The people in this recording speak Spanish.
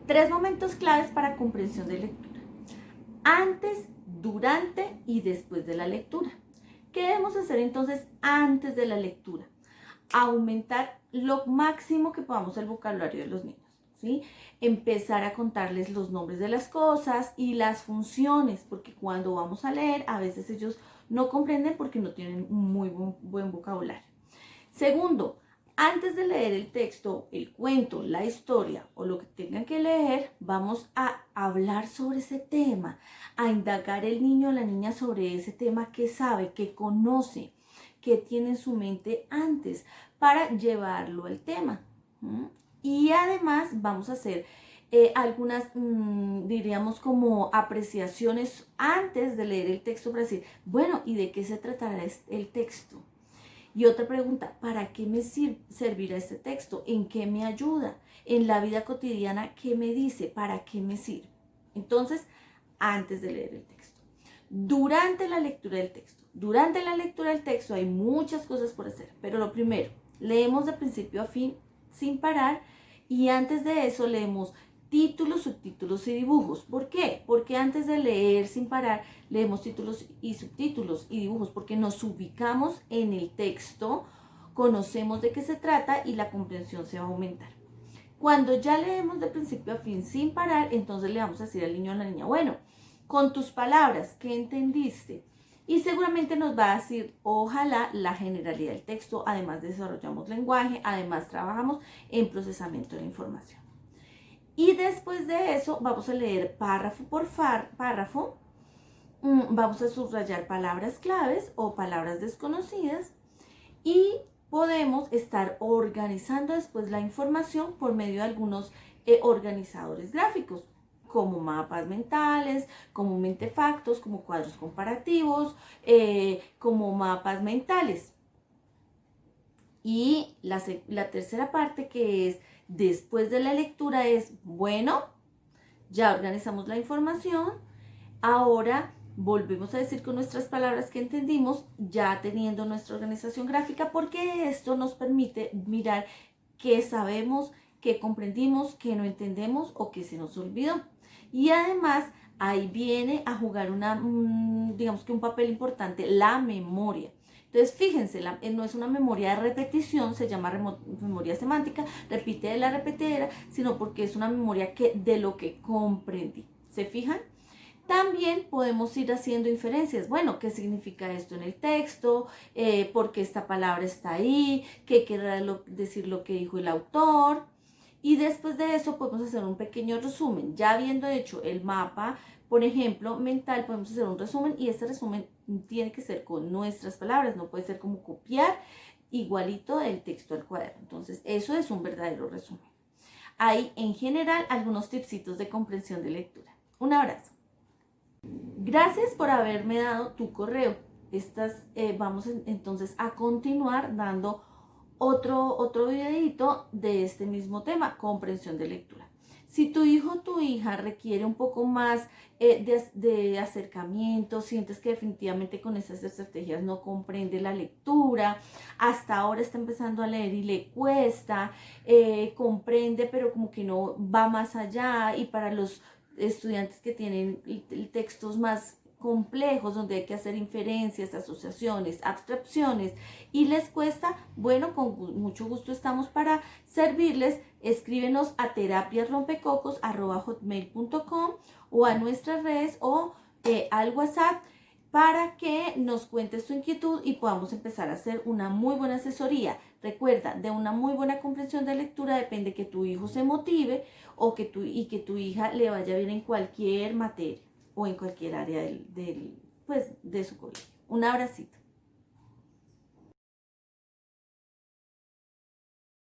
Tres momentos claves para comprensión de lectura: antes, durante y después de la lectura. ¿Qué debemos hacer entonces antes de la lectura? Aumentar lo máximo que podamos el vocabulario de los niños, ¿sí? Empezar a contarles los nombres de las cosas y las funciones, porque cuando vamos a leer, a veces ellos no comprenden porque no tienen un muy buen vocabulario. Segundo, antes de leer el texto, el cuento, la historia o lo que tengan que leer, vamos a hablar sobre ese tema, a indagar el niño o la niña sobre ese tema que sabe, que conoce, que tiene en su mente antes para llevarlo al tema. Y además vamos a hacer algunas, diríamos, como apreciaciones antes de leer el texto para decir, bueno, ¿y de qué se tratará el texto? Y otra pregunta, ¿para qué me servirá este texto? ¿En qué me ayuda? En la vida cotidiana, ¿qué me dice? ¿Para qué me sirve? Entonces, antes de leer el texto. Durante la lectura del texto. Durante la lectura del texto hay muchas cosas por hacer, pero lo primero, leemos de principio a fin sin parar y antes de eso leemos títulos, subtítulos y dibujos. ¿Por qué? Porque antes de leer sin parar, leemos títulos y subtítulos y dibujos, porque nos ubicamos en el texto, conocemos de qué se trata y la comprensión se va a aumentar. Cuando ya leemos de principio a fin sin parar, entonces le vamos a decir al niño o a la niña, bueno, con tus palabras, ¿qué entendiste? Y seguramente nos va a decir, ojalá, la generalidad del texto. Además desarrollamos lenguaje, además trabajamos en procesamiento de la información. Y después de eso vamos a leer párrafo por párrafo, vamos a subrayar palabras claves o palabras desconocidas y podemos estar organizando después la información por medio de algunos organizadores gráficos, como mapas mentales, como mentefactos, como cuadros comparativos, como mapas mentales. Y la tercera parte, que es después de la lectura, es, bueno, ya organizamos la información, ahora volvemos a decir con nuestras palabras que entendimos, ya teniendo nuestra organización gráfica, porque esto nos permite mirar qué sabemos, qué comprendimos, qué no entendemos o qué se nos olvidó. Y además ahí viene a jugar digamos que un papel importante, la memoria. Entonces, fíjense, no es una memoria de repetición, se llama memoria semántica, repite de la repetidera, sino porque es una memoria de lo que comprendí. ¿Se fijan? También podemos ir haciendo inferencias. Bueno, ¿qué significa esto en el texto? ¿Por qué esta palabra está ahí? ¿Qué querrá decir lo que dijo el autor? Y después de eso podemos hacer un pequeño resumen. Ya habiendo hecho el mapa, por ejemplo, mental, podemos hacer un resumen y este resumen tiene que ser con nuestras palabras, no puede ser como copiar igualito el texto al cuaderno. Entonces, eso es un verdadero resumen. Hay en general algunos tipsitos de comprensión de lectura. Un abrazo. Gracias por haberme dado tu correo. Vamos entonces a continuar dando otro videito de este mismo tema, comprensión de lectura. Si tu hijo o tu hija requiere un poco más de acercamiento, sientes que definitivamente con esas estrategias no comprende la lectura, hasta ahora está empezando a leer y le cuesta, comprende pero como que no va más allá, y para los estudiantes que tienen textos más complejos donde hay que hacer inferencias, asociaciones, abstracciones y les cuesta, bueno, con mucho gusto estamos para servirles. Escríbenos a terapiasrompecocos@hotmail.com o a nuestras redes o al WhatsApp para que nos cuentes tu inquietud y podamos empezar a hacer una muy buena asesoría. Recuerda, de una muy buena comprensión de lectura depende que tu hijo se motive o que tu hija le vaya bien en cualquier materia o en cualquier área de su colegio. Un abracito.